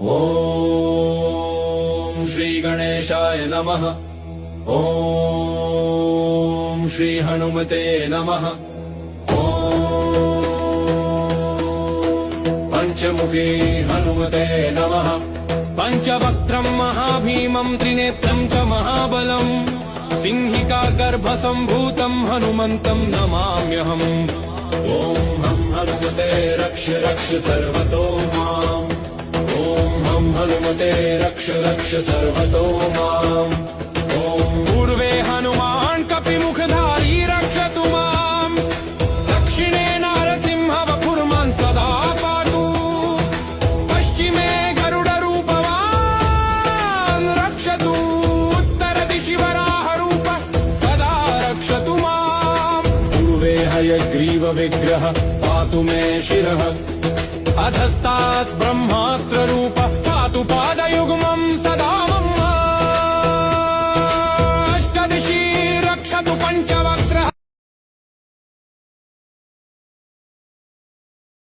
ओम श्री गणेशाय नमः। ओम श्री हनुमते नमः। पंचमुखी हनुमते नमः। पंचवक्त्रं महाभीमं त्रिनेत्रं च महाबलम् सिंहिका गर्भसम्भूतं हनुमन्तं नमाम्यहम्। ओम हम हनुमते रक्ष रक्ष सर्वतो माम्। ओम हम हनुमते रक्ष रक्ष सर्वतो माम्। ओम पूर्वे हनुमान् कपिमुखधारी रक्षतु माम्। दक्षिणे नारसिंह वपुर्मान् सदा पातु। पश्चिमे गरुडरूपवान् रक्षतु। उत्तरदिशि वराहरूप सदा रक्षतु माम्। पूर्वे हयग्रीव विग्रह पातु मे शिरः। अधस्तात् ब्रह्मास्त्ररूप